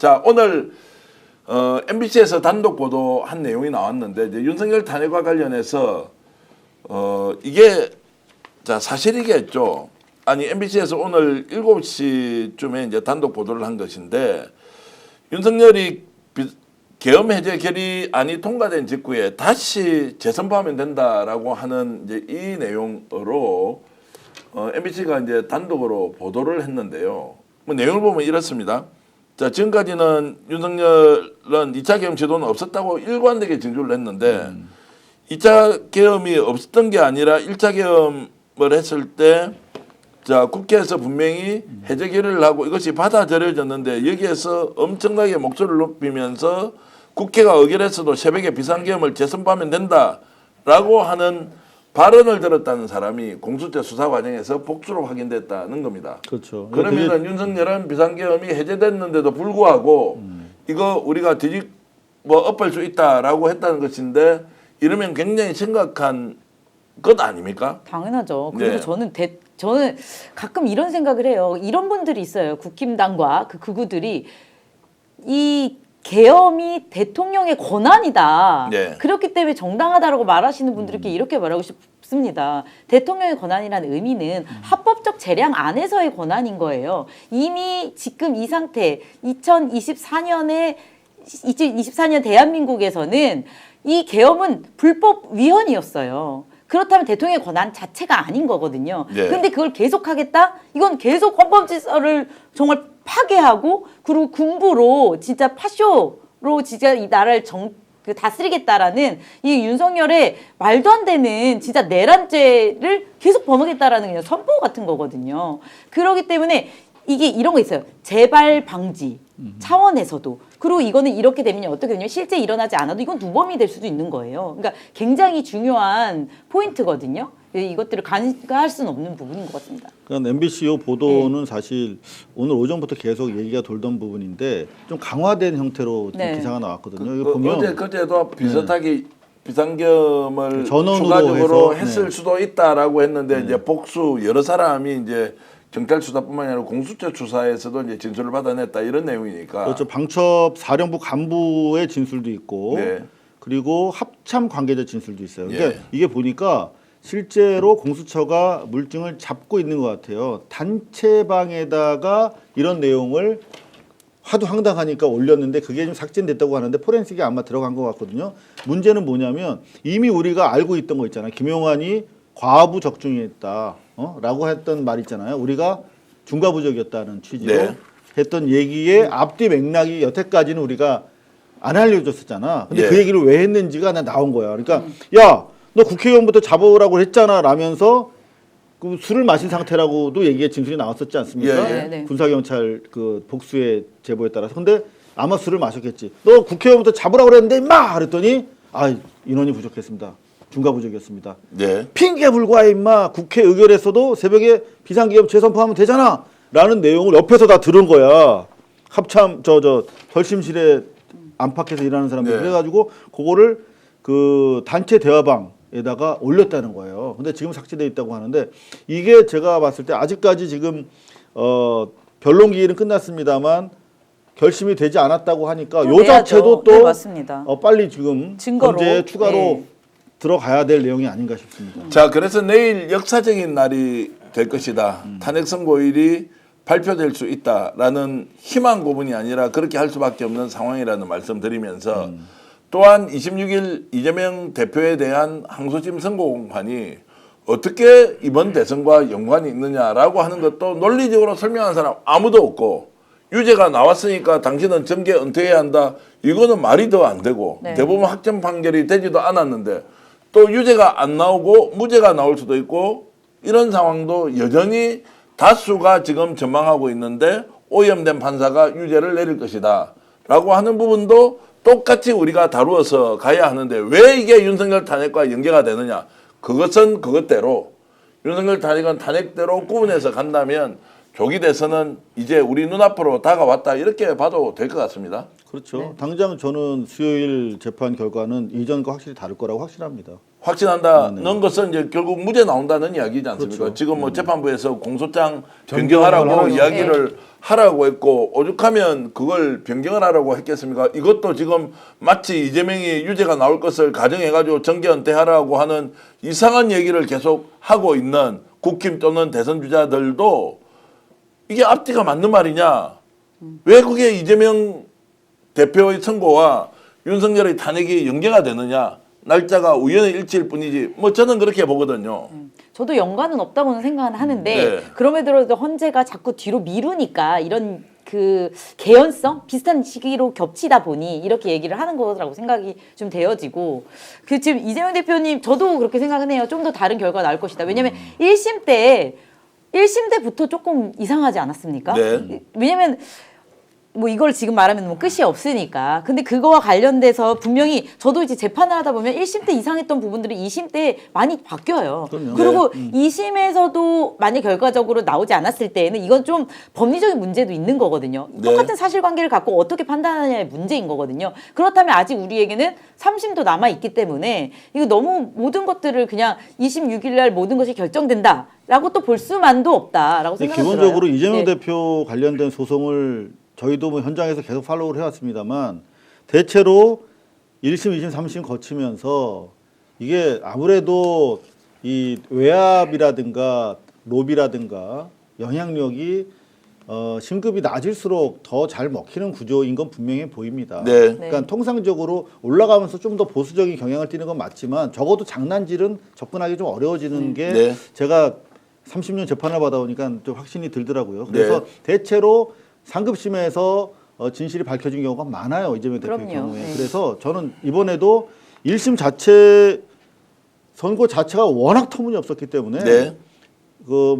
자, 오늘 MBC에서 단독 보도한 내용이 나왔는데 이제 윤석열 탄핵과 관련해서 이게 자 사실이겠죠. 아니 MBC에서 오늘 7시쯤에 이제 단독 보도를 한 것인데 윤석열이 계엄 해제 결의안이 통과된 직후에 다시 재선포하면 된다라고 하는 이제 이 내용으로 MBC가 이제 단독으로 보도를 했는데요. 뭐 내용을 보면 이렇습니다. 자, 지금까지는 윤석열은 2차 계엄 제도는 없었다고 일관되게 진술을 했는데 2차 계엄이 없었던 게 아니라 1차 계엄을 했을 때 자, 국회에서 분명히 해제 결의를 하고 이것이 받아들여졌는데 여기에서 엄청나게 목소리를 높이면서 국회가 의결했어도 새벽에 비상계엄을 재선포하면 된다라고 하는 발언을 들었다는 사람이 공수처 수사 과정에서 복수로 확인됐다는 겁니다. 그렇죠. 그러면 윤석열은 비상계엄이 해제됐는데도 불구하고 이거 우리가 엎을 수 있다라고 했다는 것인데 이러면 굉장히 심각한 것 아닙니까? 당연하죠. 그리고 네. 저는 가끔 이런 생각을 해요. 이런 분들이 있어요. 국힘당과 그 극우들이 이 계엄이 대통령의 권한이다. 네. 그렇기 때문에 정당하다라고 말하시는 분들께 이렇게 말하고 싶습니다. 대통령의 권한이라는 의미는 합법적 재량 안에서의 권한인 거예요. 이미 지금 이 상태 2024년 대한민국에서는 이 계엄은 불법 위헌이었어요. 그렇다면 대통령의 권한 자체가 아닌 거거든요. 네. 그런데 그걸 계속하겠다? 이건 계속 헌법 질서를 정말 파괴하고 그리고 군부로 진짜 파쇼로 진짜 이 나라를 다스리겠다라는 이 윤석열의 말도 안 되는 진짜 내란죄를 계속 범하겠다라는 그냥 선포 같은 거거든요. 그렇기 때문에 이게 이런 거 있어요. 재발 방지 차원에서도. 그리고 이거는 이렇게 되면 어떻게 되냐면 실제 일어나지 않아도 이건 누범이 될 수도 있는 거예요. 그러니까 굉장히 중요한 포인트거든요. 이것들을 간과할 수는 없는 부분인 것 같습니다. 그러니까 MBC 요 보도는 사실 오늘 오전부터 계속 얘기가 돌던 부분인데 좀 강화된 형태로 기사가 나왔거든요. 이거 보면 그제도 비슷하게 비상계엄을 전원으로 추가적으로 해서, 했을 수도 있다라고 했는데 이제 복수 여러 사람이 이제 경찰 수사뿐만 아니라 공수처 수사에서도 이제 진술을 받아냈다 이런 내용이니까. 그렇죠. 방첩 사령부 간부의 진술도 있고 그리고 합참 관계자 진술도 있어요. 그러니까 이게 보니까 실제로 공수처가 물증을 잡고 있는 것 같아요. 단체방에다가 이런 내용을 하도 황당하니까 올렸는데 그게 좀 삭제됐다고 하는데 포렌식이 아마 들어간 것 같거든요. 문제는 뭐냐면 이미 우리가 알고 있던 거 있잖아요. 김용환이 과부 적중했다. 라고 했던 말 있잖아요. 우리가 중과부적이었다는 취지로 했던 얘기의 앞뒤 맥락이 여태까지는 우리가 안 알려줬었잖아. 근데 그 얘기를 왜 했는지가 나온 거야. 그러니까 야, 너 국회의원부터 잡아오라고 했잖아 라면서 그 술을 마신 상태라고도 얘기의 진술이 나왔었지 않습니까? 군사경찰 그 복수의 제보에 따라서. 근데 아마 술을 마셨겠지. 너 국회의원부터 잡으라고 그랬는데 임마! 그랬더니 인원이 부족했습니다. 중과부적이었습니다. 핑계 불과해 임마. 국회 의결에서도 새벽에 비상계엄 재선포하면 되잖아. 라는 내용을 옆에서 다 들은 거야. 합참 결심실에 안팎에서 일하는 사람들. 그래가지고 그거를 그 단체 대화방에다가 올렸다는 거예요. 근데 지금 삭제돼 있다고 하는데 이게 제가 봤을 때 아직까지 지금 변론 기일은 끝났습니다만 결심이 되지 않았다고 하니까 요 자체도 또 맞습니다. 빨리 지금 증거로 현재 추가로 들어가야 될 내용이 아닌가 싶습니다. 자, 그래서 내일 역사적인 날이 될 것이다. 탄핵 선고일이 발표될 수 있다라는 희망 고문이 아니라 그렇게 할 수밖에 없는 상황이라는 말씀드리면서 또한 26일 이재명 대표에 대한 항소심 선고 공판이 어떻게 이번 대선과 연관이 있느냐라고 하는 것도 논리적으로 설명하는 사람 아무도 없고 유죄가 나왔으니까 당신은 정계 은퇴해야 한다. 이거는 말이 더 안 되고 대법원 확정 판결이 되지도 않았는데 또 유죄가 안 나오고 무죄가 나올 수도 있고 이런 상황도 여전히 다수가 지금 전망하고 있는데 오염된 판사가 유죄를 내릴 것이다 라고 하는 부분도 똑같이 우리가 다루어서 가야 하는데 왜 이게 윤석열 탄핵과 연계가 되느냐. 그것은 그것대로 윤석열 탄핵은 탄핵대로 구분해서 간다면 조기 대선은 이제 우리 눈앞으로 다가왔다 이렇게 봐도 될 것 같습니다. 그렇죠. 당장 저는 수요일 재판 결과는 이전과 확실히 다를 거라고 확실합니다. 확신한다는 것은 이제 결국 무죄 나온다는 이야기지 않습니까? 그렇죠. 지금 뭐 재판부에서 공소장 변경을 변경하라고 하라고 이야기를 하라고 했고 오죽하면 그걸 변경을 하라고 했겠습니까? 이것도 지금 마치 이재명이 유죄가 나올 것을 가정해가지고 정계 은퇴하라고 하는 이상한 얘기를 계속 하고 있는 국힘 또는 대선 주자들도 이게 앞뒤가 맞는 말이냐? 왜 그게 이재명 대표의 선고와 윤석열의 탄핵이 연계가 되느냐? 날짜가 우연의 일치일 뿐이지. 뭐 저는 그렇게 보거든요. 저도 연관은 없다고는 생각은 하는데 네. 그럼에도 헌재가 자꾸 뒤로 미루니까 이런 그 개연성 비슷한 시기로 겹치다 보니 이렇게 얘기를 하는 거라고 생각이 좀 되어지고 그 지금 이재명 대표님 저도 그렇게 생각은 해요. 좀 더 다른 결과가 나올 것이다. 왜냐하면 1심 때부터 조금 이상하지 않았습니까? 네. 왜냐면 뭐 이걸 지금 말하면 뭐 끝이 없으니까. 근데 그거와 관련돼서 분명히 저도 이제 재판을 하다 보면 1심 때 이상했던 부분들이 2심 때 많이 바뀌어요. 그럼요. 그리고 2심에서도 만약 결과적으로 나오지 않았을 때에는 이건 좀 법리적인 문제도 있는 거거든요. 네. 똑같은 사실관계를 갖고 어떻게 판단하느냐의 문제인 거거든요. 그렇다면 아직 우리에게는 3심도 남아 있기 때문에 이거 너무 모든 것들을 그냥 26일 날 모든 것이 결정된다라고 또 볼 수만도 없다라고 생각이 들어요. 기본적으로 이재명 네. 대표 관련된 소송을 저희도 뭐 현장에서 계속 팔로우를 해왔습니다만 대체로 1심, 2심, 3심 거치면서 이게 아무래도 이 외압이라든가 로비라든가 영향력이 심급이 낮을수록 더 잘 먹히는 구조인 건 분명해 보입니다. 네. 그러니까 통상적으로 올라가면서 좀 더 보수적인 경향을 띠는 건 맞지만 적어도 장난질은 접근하기 좀 어려워지는 게 네. 제가 30년 재판을 받아보니까 좀 확신이 들더라고요. 그래서 네. 대체로 상급심에서 진실이 밝혀진 경우가 많아요. 이재명 대표의 그럼요. 경우에. 네. 그래서 저는 이번에도 1심 자체 선고 자체가 워낙 터무니없었기 때문에 네. 그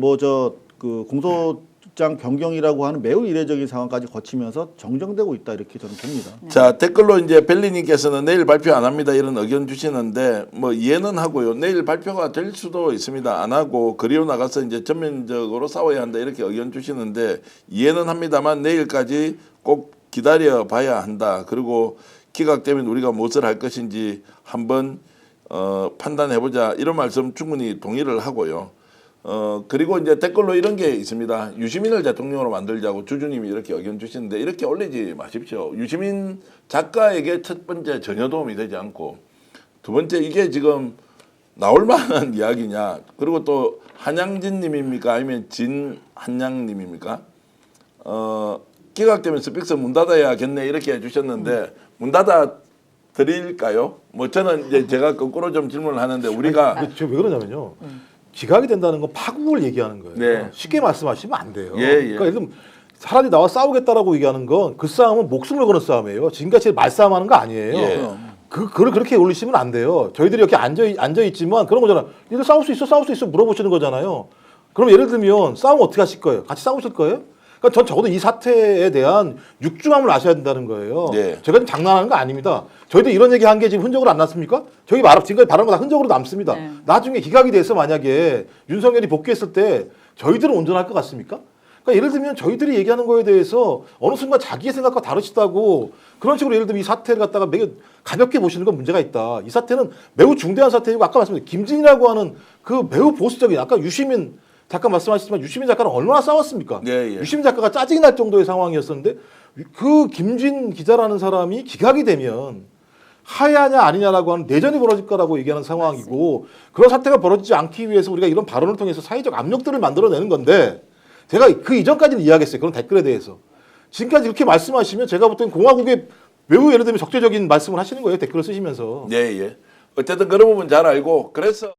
공소장 변경이라고 하는 매우 이례적인 상황까지 거치면서 정정되고 있다 이렇게 저는 봅니다. 자 댓글로 이제 벨리님께서는 내일 발표 안 합니다 이런 의견 주시는데 뭐 이해는 하고요. 내일 발표가 될 수도 있습니다. 안 하고 그리고 나가서 이제 전면적으로 싸워야 한다 이렇게 의견 주시는데 이해는 합니다만 내일까지 꼭 기다려 봐야 한다. 그리고 기각되면 우리가 무엇을 할 것인지 한번 판단해보자 이런 말씀 충분히 동의를 하고요. 그리고 이제 댓글로 이런 게 있습니다. 유시민을 대통령으로 만들자고 주주님이 이렇게 의견 주시는데 이렇게 올리지 마십시오. 유시민 작가에게 첫 번째 전혀 도움이 되지 않고 두 번째 이게 지금 나올 만한 이야기냐. 그리고 또 한양진 님입니까? 아니면 진한양님입니까? 기각되면 스픽스 문 닫아야겠네 이렇게 해주셨는데 문 닫아 드릴까요? 뭐 저는 이제 제가 거꾸로 좀 질문을 하는데 우리가 근데 제가 왜 그러냐면요. 기각이 된다는 건 파국을 얘기하는 거예요. 네. 쉽게 말씀하시면 안 돼요. 예, 예. 그러니까 예를 들면 사람이 나와 싸우겠다라고 얘기하는 건 그 싸움은 목숨을 거는 싸움이에요. 지금같이 말싸움하는 거 아니에요. 예. 그걸 그렇게 올리시면 안 돼요. 저희들이 이렇게 앉아 있지만 그런 거잖아. 니들 싸울 수 있어 물어보시는 거잖아요. 그럼 예를 들면 싸움 어떻게 하실 거예요? 같이 싸우실 거예요? 그러니까 전 적어도 이 사태에 대한 육중함을 아셔야 된다는 거예요. 네. 제가 지금 장난하는 거 아닙니다. 저희도 이런 얘기 한 게 지금 흔적으로 안 났습니까? 저희 지금까지 발언 거 다 흔적으로 남습니다. 네. 나중에 기각이 돼서 만약에 윤석열이 복귀했을 때 저희들은 온전할 것 같습니까? 그러니까 예를 들면 저희들이 얘기하는 거에 대해서 어느 순간 자기의 생각과 다르시다고 그런 식으로 예를 들면 이 사태를 갖다가 매우 가볍게 보시는 건 문제가 있다. 이 사태는 매우 중대한 사태이고 아까 말씀드린 김진이라고 하는 그 매우 보수적인 아까 유시민 잠깐 말씀하셨지만 유시민 작가는 얼마나 싸웠습니까? 예, 예. 유시민 작가가 짜증이 날 정도의 상황이었었는데 그 김진 기자라는 사람이 기각이 되면 하야냐 아니냐라고 하는 내전이 벌어질 거라고 얘기하는 상황이고 그런 사태가 벌어지지 않기 위해서 우리가 이런 발언을 통해서 사회적 압력들을 만들어내는 건데 제가 그 이전까지는 이해하겠어요. 그런 댓글에 대해서. 지금까지 이렇게 말씀하시면 제가 볼 때는 공화국에 매우 예를 들면 적대적인 말씀을 하시는 거예요. 댓글을 쓰시면서. 예, 예. 어쨌든 그런 부분 잘 알고 그래서